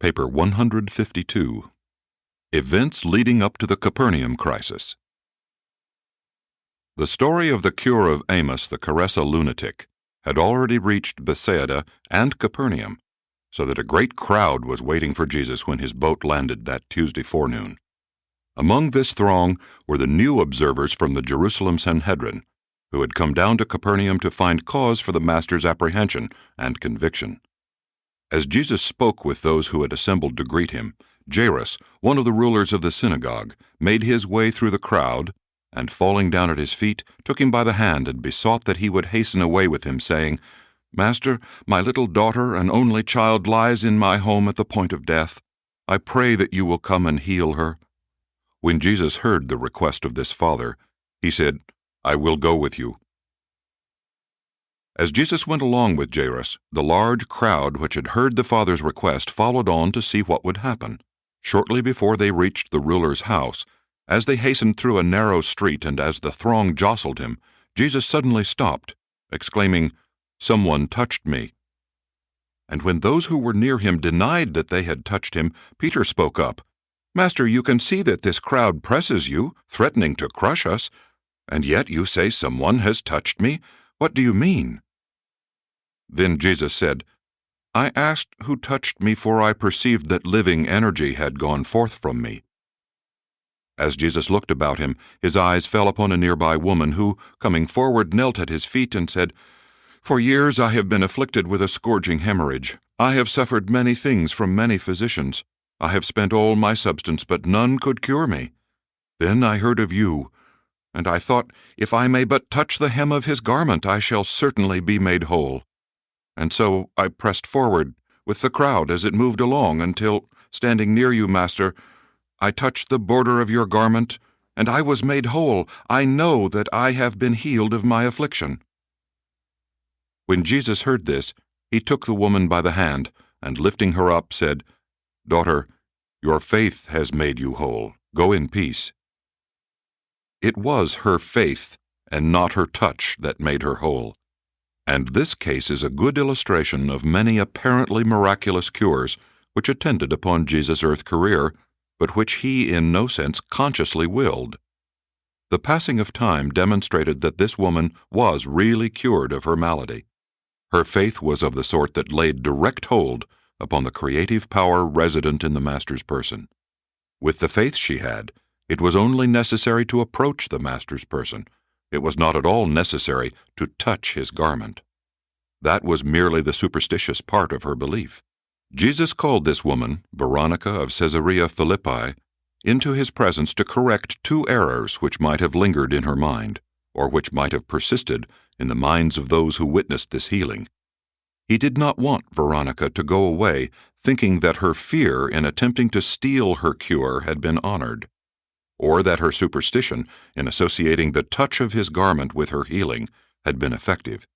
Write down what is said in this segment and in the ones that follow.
Paper 152. Events leading up to the Capernaum Crisis. The story of the cure of Amos the Caressa lunatic had already reached Bethsaida and Capernaum, so that a great crowd was waiting for Jesus when his boat landed that Tuesday forenoon. Among this throng were the new observers from the Jerusalem Sanhedrin, who had come down to Capernaum to find cause for the Master's apprehension and conviction. As Jesus spoke with those who had assembled to greet him, Jairus, one of the rulers of the synagogue, made his way through the crowd, and falling down at his feet, took him by the hand and besought that he would hasten away with him, saying, "Master, my little daughter, an only child, lies in my home at the point of death. I pray that you will come and heal her." When Jesus heard the request of this father, he said, "I will go with you." As Jesus went along with Jairus, the large crowd which had heard the father's request followed on to see what would happen. Shortly before they reached the ruler's house, as they hastened through a narrow street and as the throng jostled him, Jesus suddenly stopped, exclaiming, "Someone touched me." And when those who were near him denied that they had touched him, Peter spoke up, "Master, you can see that this crowd presses you, threatening to crush us, and yet you say someone has touched me. What do you mean?" Then Jesus said, "I asked who touched me, for I perceived that living energy had gone forth from me." As Jesus looked about him, his eyes fell upon a nearby woman who, coming forward, knelt at his feet and said, "For years I have been afflicted with a scourging hemorrhage. I have suffered many things from many physicians. I have spent all my substance, but none could cure me. Then I heard of you, and I thought, if I may but touch the hem of his garment, I shall certainly be made whole. And so I pressed forward with the crowd as it moved along until, standing near you, Master, I touched the border of your garment, and I was made whole. I know that I have been healed of my affliction." When Jesus heard this, he took the woman by the hand, and lifting her up, said, "Daughter, your faith has made you whole. Go in peace." It was her faith and not her touch that made her whole. And this case is a good illustration of many apparently miraculous cures which attended upon Jesus' earth career, but which he in no sense consciously willed. The passing of time demonstrated that this woman was really cured of her malady. Her faith was of the sort that laid direct hold upon the creative power resident in the Master's person. With the faith she had, it was only necessary to approach the Master's person. It was not at all necessary to touch his garment. That was merely the superstitious part of her belief. Jesus called this woman, Veronica of Caesarea Philippi, into his presence to correct two errors which might have lingered in her mind, or which might have persisted in the minds of those who witnessed this healing. He did not want Veronica to go away thinking that her fear in attempting to steal her cure had been honored, or that her superstition in associating the touch of his garment with her healing had been effective.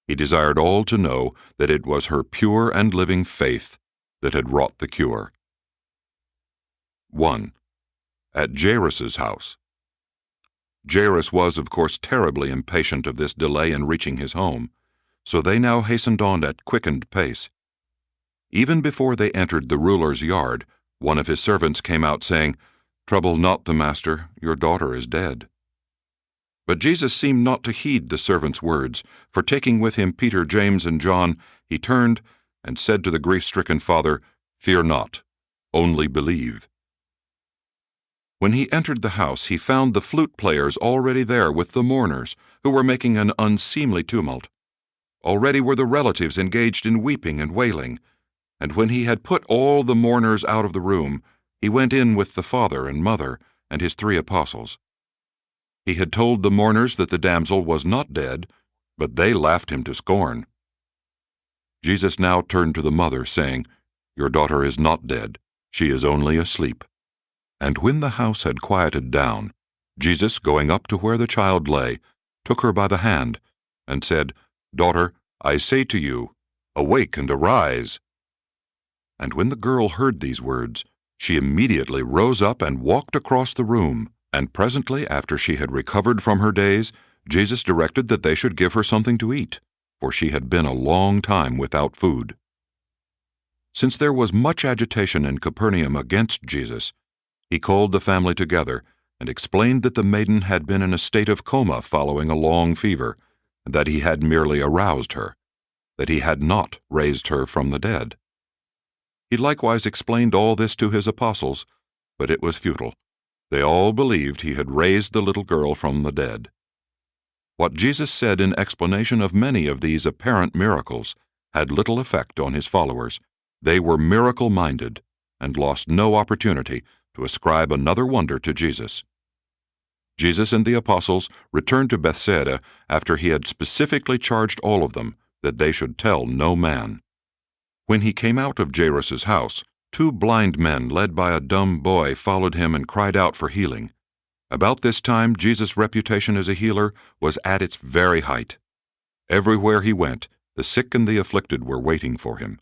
He desired all to know that it was her pure and living faith that had wrought the cure. 1. At Jairus' house. Jairus was, of course, terribly impatient of this delay in reaching his home, so they now hastened on at quickened pace. Even before they entered the ruler's yard, one of his servants came out saying, "Trouble not the master, your daughter is dead." But Jesus seemed not to heed the servant's words, for taking with him Peter, James, and John, he turned and said to the grief-stricken father, "Fear not, only believe." When he entered the house, he found the flute players already there with the mourners, who were making an unseemly tumult. Already were the relatives engaged in weeping and wailing, and when he had put all the mourners out of the room, he went in with the father and mother and his 3 apostles. He had told the mourners that the damsel was not dead, but they laughed him to scorn. Jesus now turned to the mother, saying, "Your daughter is not dead, she is only asleep." And when the house had quieted down, Jesus, going up to where the child lay, took her by the hand, and said, "Daughter, I say to you, awake and arise." And when the girl heard these words, she immediately rose up and walked across the room, and presently after she had recovered from her daze, Jesus directed that they should give her something to eat, for she had been a long time without food. Since there was much agitation in Capernaum against Jesus, he called the family together and explained that the maiden had been in a state of coma following a long fever, and that he had merely aroused her, that he had not raised her from the dead. He likewise explained all this to his apostles, but it was futile. They all believed he had raised the little girl from the dead. What Jesus said in explanation of many of these apparent miracles had little effect on his followers. They were miracle-minded and lost no opportunity to ascribe another wonder to Jesus. Jesus and the apostles returned to Bethsaida after he had specifically charged all of them that they should tell no man. When he came out of Jairus' house, 2 blind men led by a dumb boy followed him and cried out for healing. About this time, Jesus' reputation as a healer was at its very height. Everywhere he went, the sick and the afflicted were waiting for him.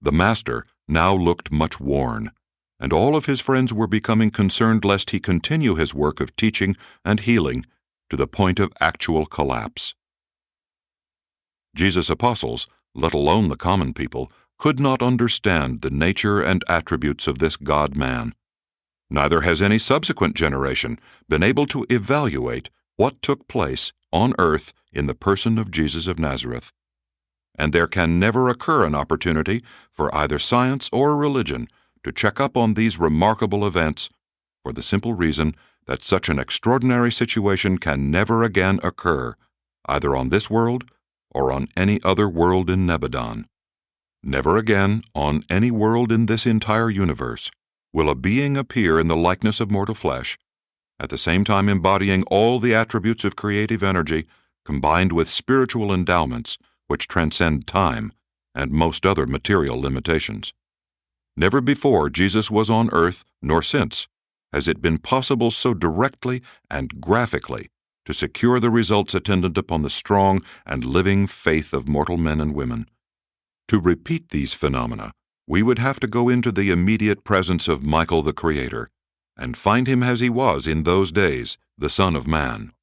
The Master now looked much worn, and all of his friends were becoming concerned lest he continue his work of teaching and healing to the point of actual collapse. Jesus' apostles, let alone the common people, could not understand the nature and attributes of this God-man. Neither has any subsequent generation been able to evaluate what took place on earth in the person of Jesus of Nazareth. And there can never occur an opportunity for either science or religion to check up on these remarkable events, for the simple reason that such an extraordinary situation can never again occur, either on this world or on any other world in Nebadon. Never again, on any world in this entire universe, will a being appear in the likeness of mortal flesh, at the same time embodying all the attributes of creative energy combined with spiritual endowments which transcend time and most other material limitations. Never before Jesus was on earth, nor since, has it been possible so directly and graphically to secure the results attendant upon the strong and living faith of mortal men and women. To repeat these phenomena, we would have to go into the immediate presence of Michael the Creator, and find him as he was in those days, the Son of Man.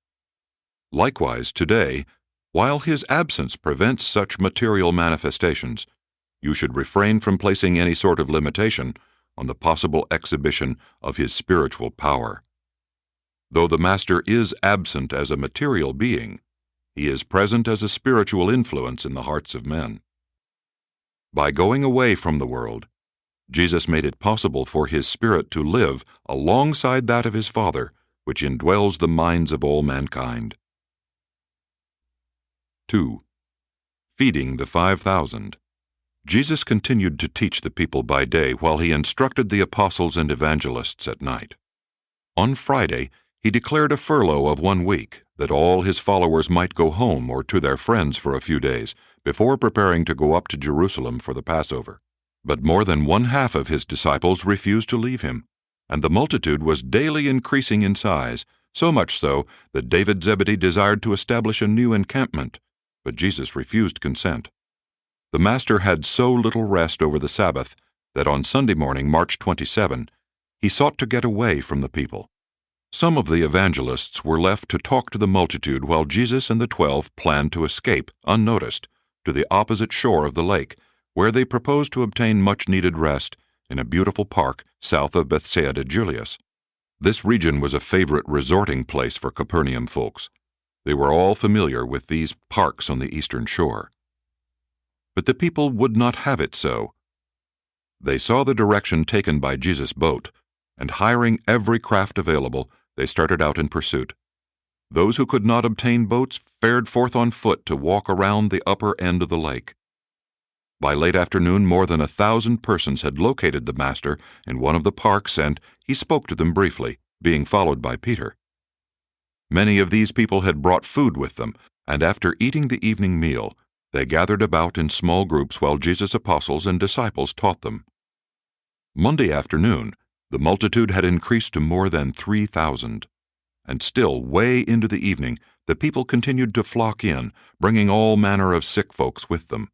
Likewise, today, while his absence prevents such material manifestations, you should refrain from placing any sort of limitation on the possible exhibition of his spiritual power. Though the Master is absent as a material being, he is present as a spiritual influence in the hearts of men. By going away from the world, Jesus made it possible for his Spirit to live alongside that of his Father, which indwells the minds of all mankind. 2. Feeding the 5,000. Jesus continued to teach the people by day while he instructed the apostles and evangelists at night. On Friday, he declared a furlough of 1 week, that all his followers might go home or to their friends for a few days, before preparing to go up to Jerusalem for the Passover. But more than 1/2 of his disciples refused to leave him, and the multitude was daily increasing in size, so much so that David Zebedee desired to establish a new encampment, but Jesus refused consent. The Master had so little rest over the Sabbath that on Sunday morning, March 27, he sought to get away from the people. Some of the evangelists were left to talk to the multitude while Jesus and the 12 planned to escape, unnoticed, to the opposite shore of the lake, where they proposed to obtain much-needed rest in a beautiful park south of Bethsaida Julius. This region was a favorite resorting place for Capernaum folks. They were all familiar with these parks on the eastern shore. But the people would not have it so. They saw the direction taken by Jesus' boat, and hiring every craft available, they started out in pursuit. Those who could not obtain boats fared forth on foot to walk around the upper end of the lake. By late afternoon, more than 1,000 persons had located the Master in one of the parks, and he spoke to them briefly, being followed by Peter. Many of these people had brought food with them, and after eating the evening meal, they gathered about in small groups while Jesus' apostles and disciples taught them. Monday afternoon, the multitude had increased to more than 3,000. And still, way into the evening, the people continued to flock in, bringing all manner of sick folks with them.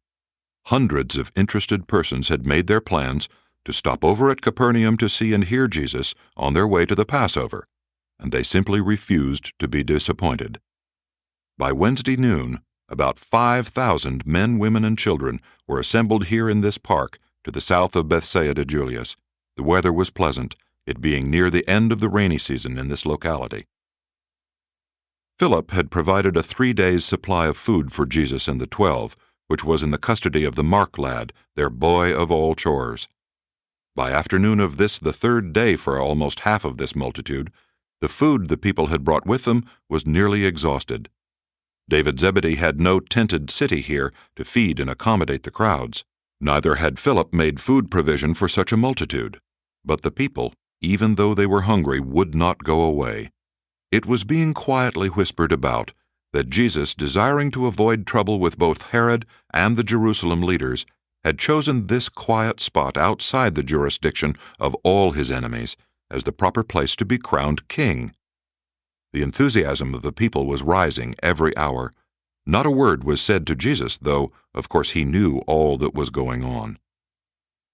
Hundreds of interested persons had made their plans to stop over at Capernaum to see and hear Jesus on their way to the Passover, and they simply refused to be disappointed. By Wednesday noon, about 5,000 men, women, and children were assembled here in this park to the south of Bethsaida Julius. The weather was pleasant, it being near the end of the rainy season in this locality. Philip had provided a 3 days' supply of food for Jesus and the 12, which was in the custody of the Mark lad, their boy of all chores. By afternoon of this, the 3rd day for almost half of this multitude, the food the people had brought with them was nearly exhausted. David Zebedee had no tented city here to feed and accommodate the crowds. Neither had Philip made food provision for such a multitude. But the people, even though they were hungry, would not go away. It was being quietly whispered about that Jesus, desiring to avoid trouble with both Herod and the Jerusalem leaders, had chosen this quiet spot outside the jurisdiction of all his enemies as the proper place to be crowned king. The enthusiasm of the people was rising every hour. Not a word was said to Jesus, though, of course, he knew all that was going on.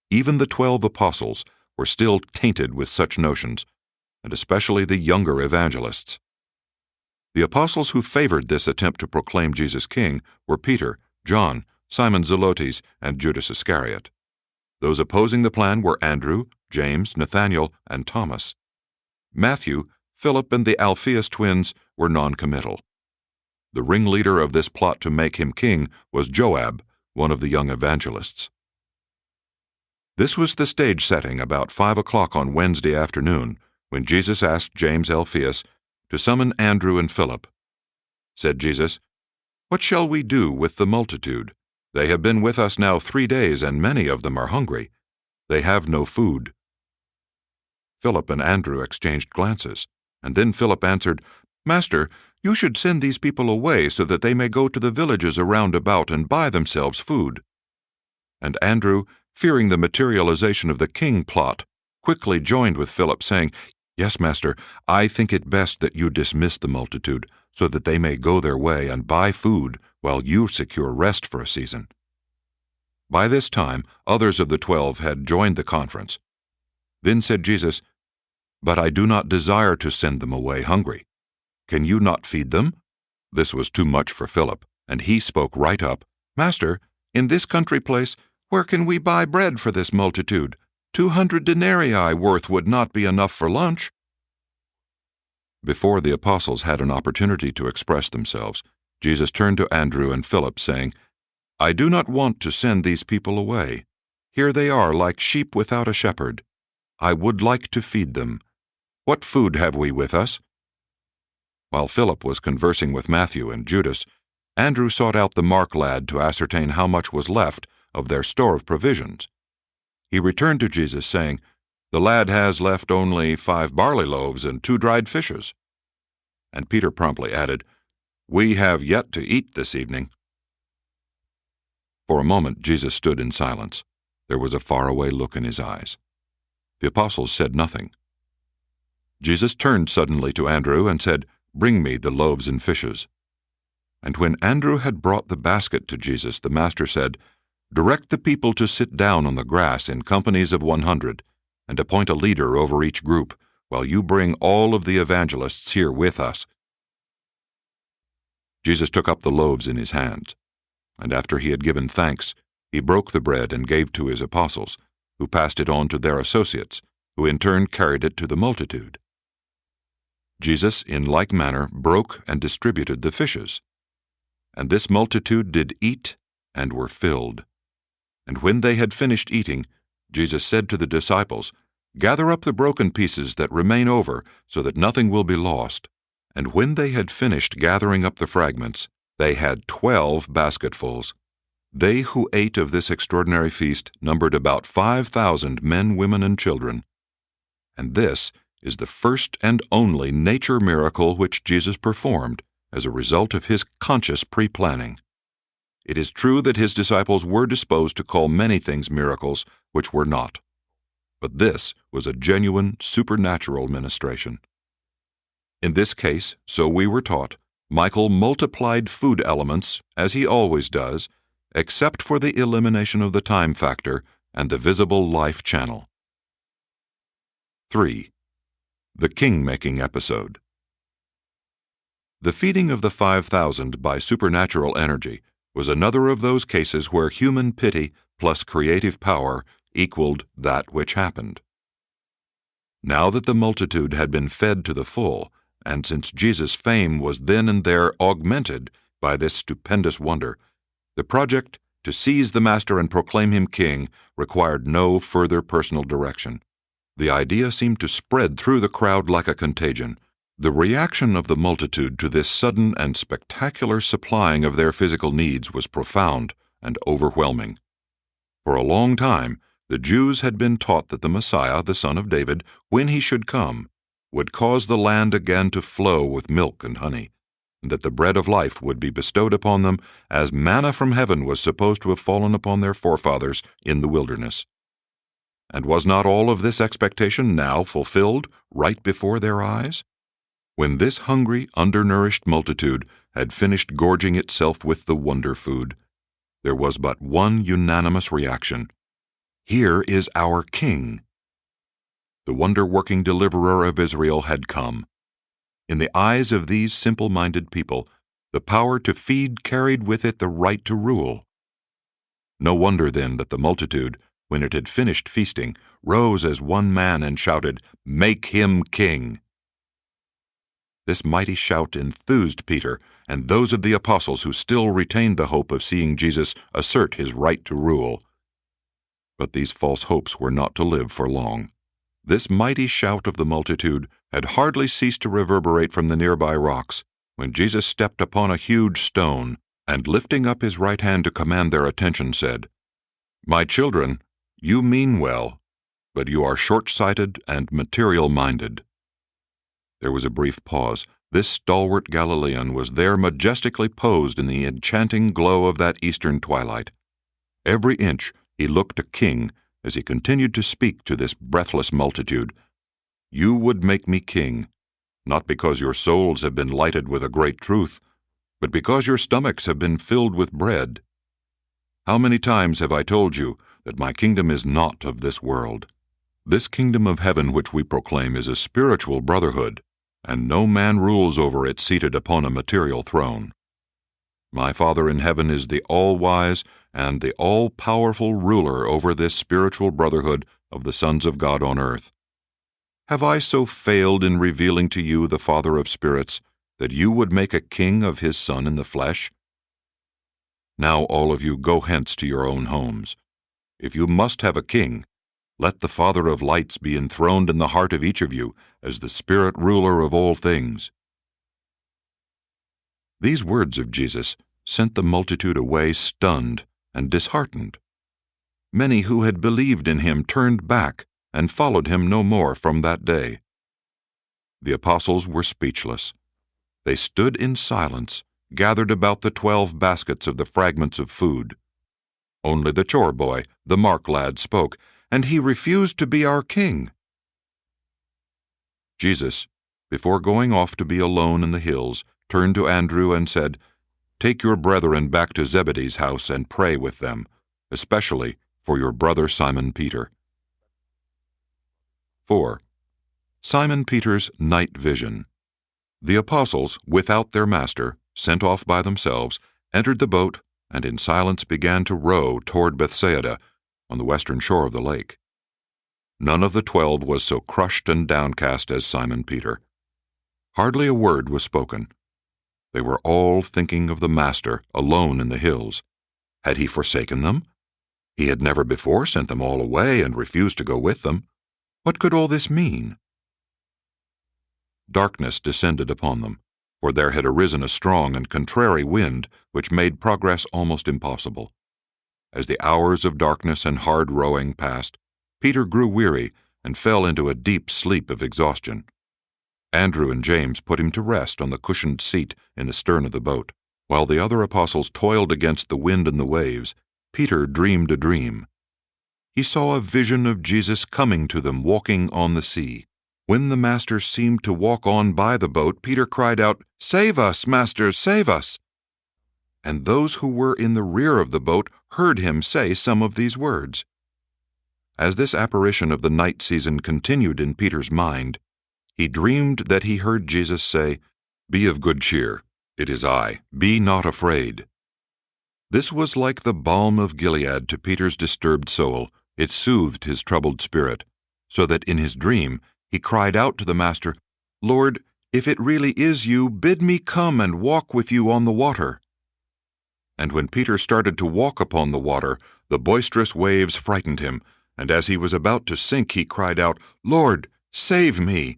Even the 12 apostles were still tainted with such notions, and especially the younger evangelists. The apostles who favored this attempt to proclaim Jesus king were Peter, John, Simon Zelotes, and Judas Iscariot. Those opposing the plan were Andrew, James, Nathanael, and Thomas. Matthew, Philip, and the Alphaeus twins were non-committal. The ringleader of this plot to make him king was Joab, one of the young evangelists. This was the stage setting about 5 o'clock on Wednesday afternoon, when Jesus asked James Alphaeus to summon Andrew and Philip. Said Jesus, "What shall we do with the multitude? They have been with us now 3 days, and many of them are hungry. They have no food." Philip and Andrew exchanged glances, and then Philip answered, "Master, you should send these people away so that they may go to the villages around about and buy themselves food." And Andrew, fearing the materialization of the king plot, quickly joined with Philip, saying, "Yes, Master, I think it best that you dismiss the multitude, so that they may go their way and buy food while you secure rest for a season." By this time, others of the 12 had joined the conference. Then said Jesus, "But I do not desire to send them away hungry. Can you not feed them?" This was too much for Philip, and he spoke right up, "Master, in this country place, where can we buy bread for this multitude? 200 denarii worth would not be enough for lunch." Before the apostles had an opportunity to express themselves, Jesus turned to Andrew and Philip, saying, "I do not want to send these people away. Here they are like sheep without a shepherd. I would like to feed them. What food have we with us?" While Philip was conversing with Matthew and Judas, Andrew sought out the Mark lad to ascertain how much was left of their store of provisions. He returned to Jesus, saying, "The lad has left only 5 barley loaves and 2 dried fishes." And Peter promptly added, "We have yet to eat this evening." For a moment Jesus stood in silence. There was a faraway look in his eyes. The apostles said nothing. Jesus turned suddenly to Andrew and said, "Bring me the loaves and fishes." And when Andrew had brought the basket to Jesus, the Master said, "Direct the people to sit down on the grass in companies of 100, and appoint a leader over each group, while you bring all of the evangelists here with us." Jesus took up the loaves in his hands, and after he had given thanks, he broke the bread and gave to his apostles, who passed it on to their associates, who in turn carried it to the multitude. Jesus, in like manner, broke and distributed the fishes. And this multitude did eat and were filled. And when they had finished eating, Jesus said to the disciples, "Gather up the broken pieces that remain over, so that nothing will be lost." And when they had finished gathering up the fragments, they had 12 basketfuls. They who ate of this extraordinary feast numbered about 5,000 men, women, and children. And this is the first and only nature miracle which Jesus performed as a result of his conscious pre-planning. It is true that his disciples were disposed to call many things miracles which were not. But this was a genuine supernatural ministration. In this case, so we were taught, Michael multiplied food elements, as he always does, except for the elimination of the time factor and the visible life channel. 3. The king-making episode. The feeding of the 5,000 by supernatural energy was another of those cases where human pity plus creative power equaled that which happened. Now that the multitude had been fed to the full, and since Jesus' fame was then and there augmented by this stupendous wonder, the project to seize the Master and proclaim him king required no further personal direction. The idea seemed to spread through the crowd like a contagion. The reaction of the multitude to this sudden and spectacular supplying of their physical needs was profound and overwhelming. For a long time, the Jews had been taught that the Messiah, the Son of David, when he should come, would cause the land again to flow with milk and honey, and that the bread of life would be bestowed upon them as manna from heaven was supposed to have fallen upon their forefathers in the wilderness. And was not all of this expectation now fulfilled right before their eyes? When this hungry, undernourished multitude had finished gorging itself with the wonder food, there was but one unanimous reaction. Here is our King. The wonder-working deliverer of Israel had come. In the eyes of these simple-minded people, the power to feed carried with it the right to rule. No wonder, then, that the multitude, when it had finished feasting, rose as one man and shouted, "Make him king!" This mighty shout enthused Peter and those of the apostles who still retained the hope of seeing Jesus assert his right to rule. But these false hopes were not to live for long. This mighty shout of the multitude had hardly ceased to reverberate from the nearby rocks when Jesus stepped upon a huge stone and, lifting up his right hand to command their attention, said, "My children, you mean well, but you are short-sighted and material-minded." There was a brief pause. This stalwart Galilean was there majestically posed in the enchanting glow of that eastern twilight. Every inch he looked a king as he continued to speak to this breathless multitude. "You would make me king, not because your souls have been lighted with a great truth, but because your stomachs have been filled with bread. How many times have I told you that my kingdom is not of this world? This kingdom of heaven which we proclaim is a spiritual brotherhood, and no man rules over it seated upon a material throne. My Father in heaven is the all-wise and the all-powerful ruler over this spiritual brotherhood of the sons of God on earth. Have I so failed in revealing to you the Father of spirits that you would make a king of his Son in the flesh? Now all of you go hence to your own homes. If you must have a king, let the Father of lights be enthroned in the heart of each of you as the Spirit ruler of all things." These words of Jesus sent the multitude away stunned and disheartened. Many who had believed in him turned back and followed him no more from that day. The apostles were speechless. They stood in silence, gathered about the 12 baskets of the fragments of food. Only the chore boy, the Mark lad, spoke, and he refused to be our king. Jesus, before going off to be alone in the hills, turned to Andrew and said, "Take your brethren back to Zebedee's house and pray with them, especially for your brother Simon Peter." 4. Simon Peter's night vision. The apostles, without their master, sent off by themselves, entered the boat and in silence began to row toward Bethsaida, on the western shore of the lake. None of the 12 was so crushed and downcast as Simon Peter. Hardly a word was spoken. They were all thinking of the Master, alone in the hills. Had he forsaken them? He had never before sent them all away and refused to go with them. What could all this mean? Darkness descended upon them, for there had arisen a strong and contrary wind which made progress almost impossible. As the hours of darkness and hard rowing passed, Peter grew weary and fell into a deep sleep of exhaustion. Andrew and James put him to rest on the cushioned seat in the stern of the boat. While the other apostles toiled against the wind and the waves, Peter dreamed a dream. He saw a vision of Jesus coming to them walking on the sea. When the Master seemed to walk on by the boat, Peter cried out, "Save us, Master, save us!" And those who were in the rear of the boat heard him say some of these words. As this apparition of the night season continued in Peter's mind, he dreamed that he heard Jesus say, "Be of good cheer, it is I, be not afraid." This was like the balm of Gilead to Peter's disturbed soul. It soothed his troubled spirit, so that in his dream he cried out to the Master, "Lord, if it really is you, bid me come and walk with you on the water." And when Peter started to walk upon the water, the boisterous waves frightened him, and as he was about to sink, he cried out, "Lord, save me!"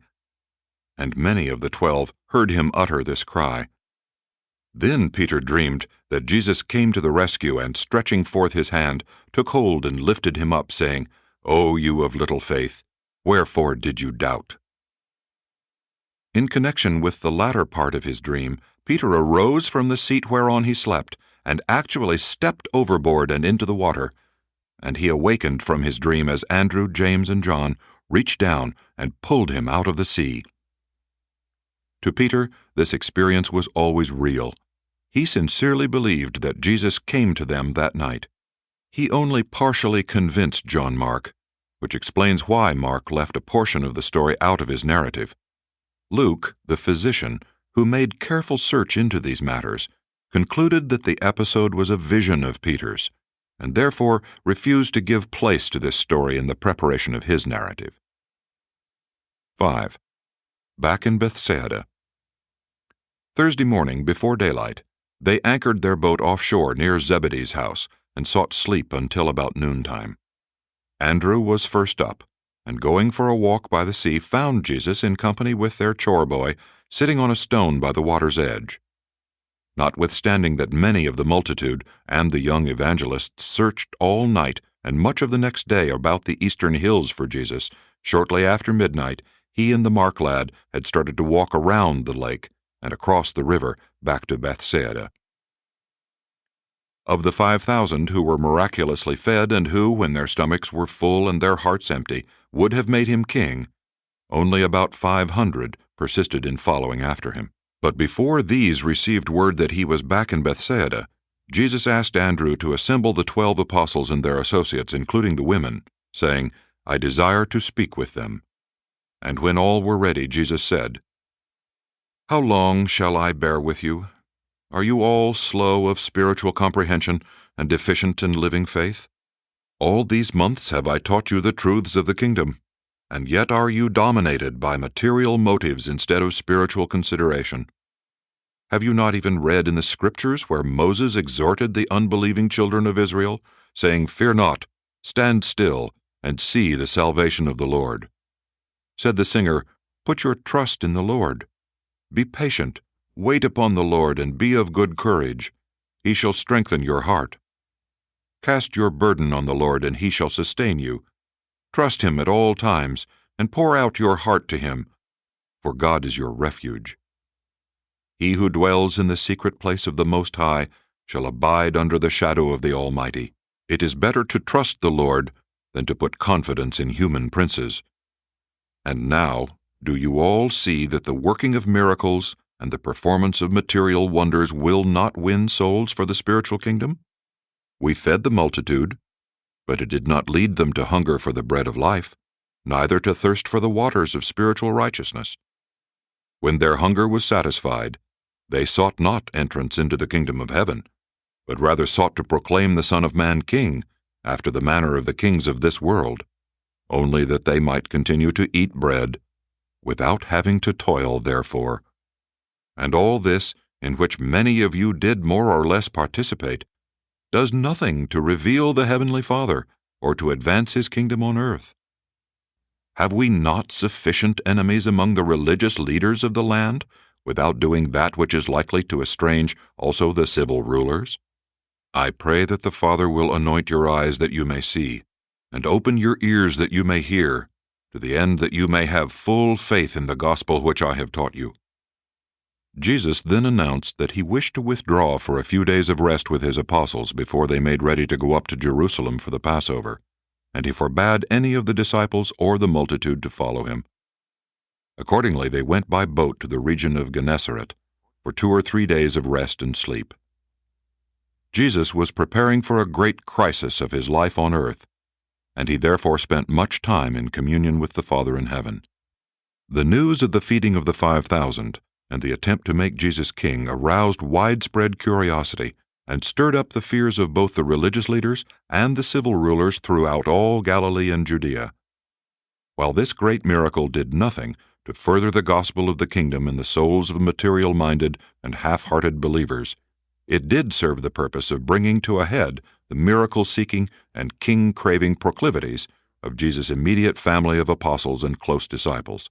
And many of the 12 heard him utter this cry. Then Peter dreamed that Jesus came to the rescue and, stretching forth his hand, took hold and lifted him up, saying, "O you of little faith, wherefore did you doubt?" In connection with the latter part of his dream, Peter arose from the seat whereon he slept, and actually stepped overboard and into the water, and he awakened from his dream as Andrew, James, and John reached down and pulled him out of the sea. To Peter, this experience was always real. He sincerely believed that Jesus came to them that night. He only partially convinced John Mark, which explains why Mark left a portion of the story out of his narrative. Luke, the physician, who made careful search into these matters, concluded that the episode was a vision of Peter's, and therefore refused to give place to this story in the preparation of his narrative. 5. Back in Bethsaida. Thursday morning, before daylight, they anchored their boat offshore near Zebedee's house and sought sleep until about noontime. Andrew was first up, and going for a walk by the sea, found Jesus in company with their chore boy, sitting on a stone by the water's edge. Notwithstanding that many of the multitude and the young evangelists searched all night and much of the next day about the eastern hills for Jesus, shortly after midnight he and the Mark lad had started to walk around the lake and across the river back to Bethsaida. Of the 5,000 who were miraculously fed and who, when their stomachs were full and their hearts empty, would have made him king, only about 500 persisted in following after him. But before these received word that he was back in Bethsaida, Jesus asked Andrew to assemble the 12 apostles and their associates, including the women, saying, "I desire to speak with them." And when all were ready, Jesus said, "How long shall I bear with you? Are you all slow of spiritual comprehension and deficient in living faith? All these months have I taught you the truths of the kingdom, and yet are you dominated by material motives instead of spiritual consideration? Have you not even read in the Scriptures where Moses exhorted the unbelieving children of Israel, saying, 'Fear not, stand still, and see the salvation of the Lord'? Said the singer, 'Put your trust in the Lord. Be patient, wait upon the Lord, and be of good courage. He shall strengthen your heart. Cast your burden on the Lord, and he shall sustain you. Trust him at all times, and pour out your heart to him, for God is your refuge. He who dwells in the secret place of the Most High shall abide under the shadow of the Almighty. It is better to trust the Lord than to put confidence in human princes. And now, do you all see that the working of miracles and the performance of material wonders will not win souls for the spiritual kingdom? We fed the multitude, but it did not lead them to hunger for the bread of life, neither to thirst for the waters of spiritual righteousness. When their hunger was satisfied, they sought not entrance into the kingdom of heaven, but rather sought to proclaim the Son of Man king, after the manner of the kings of this world, only that they might continue to eat bread, without having to toil therefor. And all this, in which many of you did more or less participate, does nothing to reveal the Heavenly Father, or to advance his kingdom on earth. Have we not sufficient enemies among the religious leaders of the land, without doing that which is likely to estrange also the civil rulers? I pray that the Father will anoint your eyes that you may see, and open your ears that you may hear, to the end that you may have full faith in the gospel which I have taught you." Jesus then announced that he wished to withdraw for a few days of rest with his apostles before they made ready to go up to Jerusalem for the Passover, and he forbade any of the disciples or the multitude to follow him. Accordingly, they went by boat to the region of Gennesaret for 2 or 3 days of rest and sleep. Jesus was preparing for a great crisis of his life on earth, and he therefore spent much time in communion with the Father in heaven. The news of the feeding of the 5,000 and the attempt to make Jesus king aroused widespread curiosity and stirred up the fears of both the religious leaders and the civil rulers throughout all Galilee and Judea. While this great miracle did nothing to further the gospel of the kingdom in the souls of material-minded and half-hearted believers, it did serve the purpose of bringing to a head the miracle-seeking and king-craving proclivities of Jesus' immediate family of apostles and close disciples.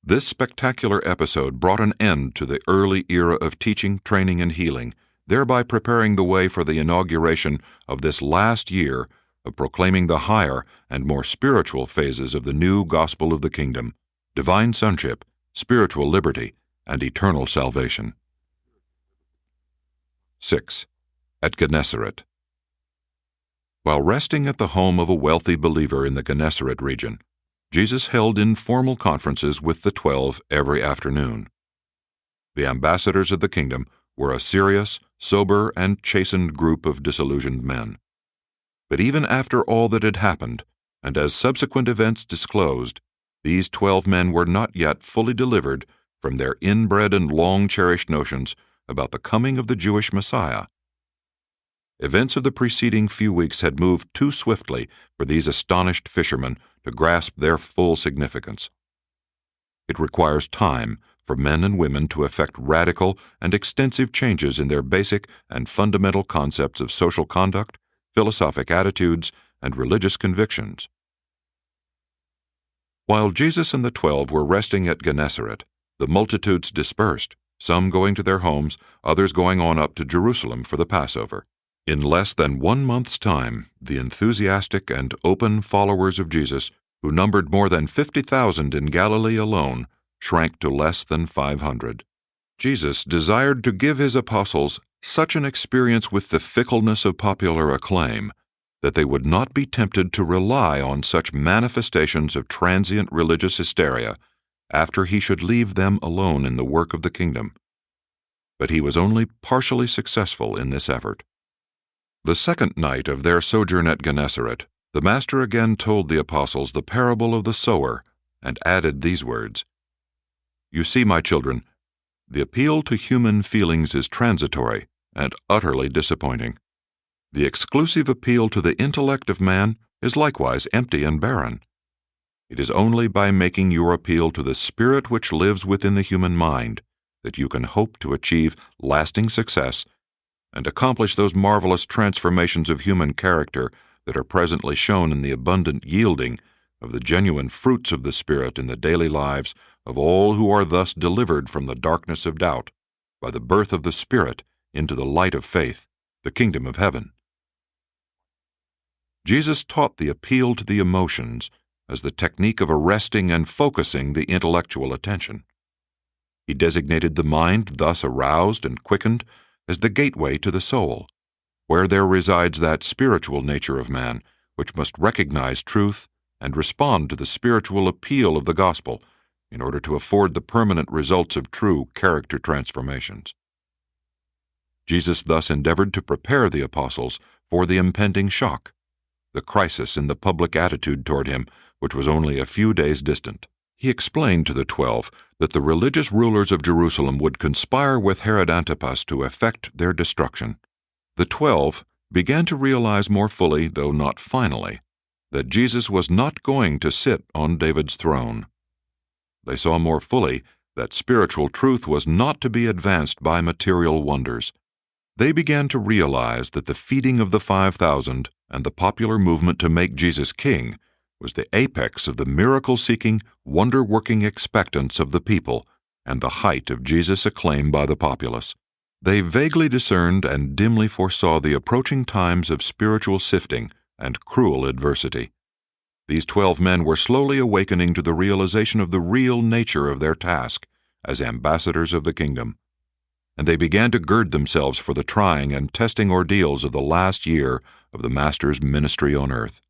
This spectacular episode brought an end to the early era of teaching, training, and healing, thereby preparing the way for the inauguration of this last year of proclaiming the higher and more spiritual phases of the new gospel of the kingdom, divine sonship, spiritual liberty, and eternal salvation. 6. At Gennesaret. While resting at the home of a wealthy believer in the Gennesaret region, Jesus held informal conferences with the 12 every afternoon. The ambassadors of the kingdom were a serious, sober, and chastened group of disillusioned men. But even after all that had happened, and as subsequent events disclosed, these 12 men were not yet fully delivered from their inbred and long-cherished notions about the coming of the Jewish Messiah. Events of the preceding few weeks had moved too swiftly for these astonished fishermen to grasp their full significance. It requires time for men and women to effect radical and extensive changes in their basic and fundamental concepts of social conduct, philosophic attitudes, and religious convictions. While Jesus and the 12 were resting at Gennesaret, the multitudes dispersed, some going to their homes, others going on up to Jerusalem for the Passover. In less than 1 month's time, the enthusiastic and open followers of Jesus, who numbered more than 50,000 in Galilee alone, shrank to less than 500. Jesus desired to give his apostles such an experience with the fickleness of popular acclaim that they would not be tempted to rely on such manifestations of transient religious hysteria after he should leave them alone in the work of the kingdom. But he was only partially successful in this effort. The second night of their sojourn at Gennesaret, the Master again told the apostles the parable of the sower and added these words, "You see, my children, the appeal to human feelings is transitory and utterly disappointing. The exclusive appeal to the intellect of man is likewise empty and barren. It is only by making your appeal to the spirit which lives within the human mind that you can hope to achieve lasting success and accomplish those marvelous transformations of human character that are presently shown in the abundant yielding of the genuine fruits of the Spirit in the daily lives of all who are thus delivered from the darkness of doubt by the birth of the Spirit into the light of faith, the kingdom of heaven." Jesus taught the appeal to the emotions as the technique of arresting and focusing the intellectual attention. He designated the mind thus aroused and quickened as the gateway to the soul, where there resides that spiritual nature of man which must recognize truth and respond to the spiritual appeal of the gospel in order to afford the permanent results of true character transformations. Jesus thus endeavored to prepare the apostles for the impending shock, the crisis in the public attitude toward him, which was only a few days distant. He explained to the 12 that the religious rulers of Jerusalem would conspire with Herod Antipas to effect their destruction. The 12 began to realize more fully, though not finally, that Jesus was not going to sit on David's throne. They saw more fully that spiritual truth was not to be advanced by material wonders. They began to realize that the feeding of the 5,000 and the popular movement to make Jesus king was the apex of the miracle-seeking, wonder-working expectance of the people and the height of Jesus' acclaim by the populace. They vaguely discerned and dimly foresaw the approaching times of spiritual sifting and cruel adversity. These 12 men were slowly awakening to the realization of the real nature of their task as ambassadors of the kingdom, and they began to gird themselves for the trying and testing ordeals of the last year of the Master's ministry on earth.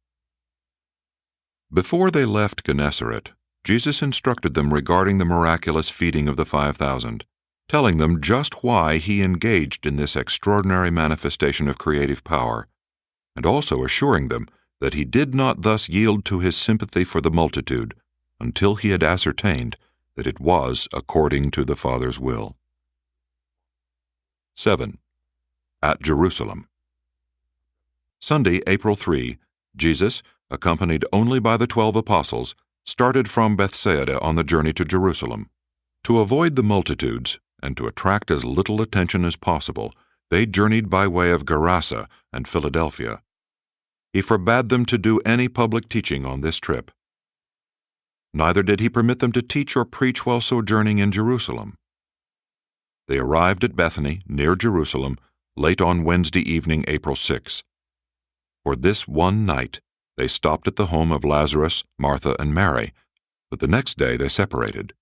Before they left Gennesaret, Jesus instructed them regarding the miraculous feeding of the 5,000, telling them just why he engaged in this extraordinary manifestation of creative power, and also assuring them that he did not thus yield to his sympathy for the multitude until he had ascertained that it was according to the Father's will. 7. at Jerusalem. Sunday, April 3, Jesus, accompanied only by the 12 apostles, started from Bethsaida on the journey to Jerusalem. To avoid the multitudes and to attract as little attention as possible, they journeyed by way of Gerasa and Philadelphia. He forbade them to do any public teaching on this trip. Neither did he permit them to teach or preach while sojourning in Jerusalem. They arrived at Bethany, near Jerusalem, late on Wednesday evening, April 6. For this one night, they stopped at the home of Lazarus, Martha, and Mary, but the next day they separated.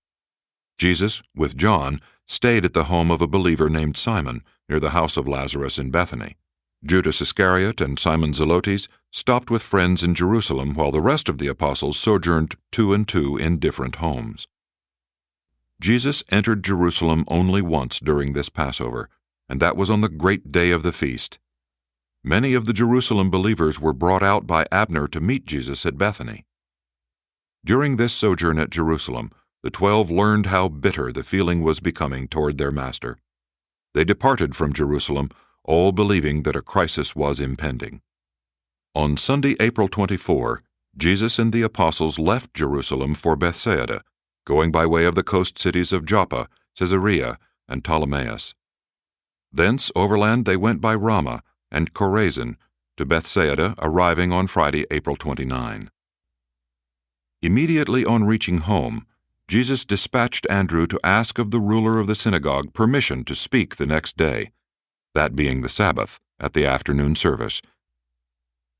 Jesus, with John, stayed at the home of a believer named Simon, near the house of Lazarus in Bethany. Judas Iscariot and Simon Zelotes stopped with friends in Jerusalem, while the rest of the apostles sojourned 2 and 2 in different homes. Jesus entered Jerusalem only once during this Passover, and that was on the great day of the feast. Many of the Jerusalem believers were brought out by Abner to meet Jesus at Bethany. During this sojourn at Jerusalem, the 12 learned how bitter the feeling was becoming toward their master. They departed from Jerusalem, all believing that a crisis was impending. On Sunday, April 24, Jesus and the apostles left Jerusalem for Bethsaida, going by way of the coast cities of Joppa, Caesarea, and Ptolemais. Thence overland they went by Ramah and Chorazin to Bethsaida, arriving on Friday, April 29. Immediately on reaching home, Jesus dispatched Andrew to ask of the ruler of the synagogue permission to speak the next day, that being the Sabbath, at the afternoon service.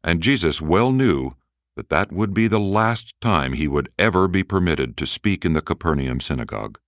And Jesus well knew that that would be the last time he would ever be permitted to speak in the Capernaum synagogue.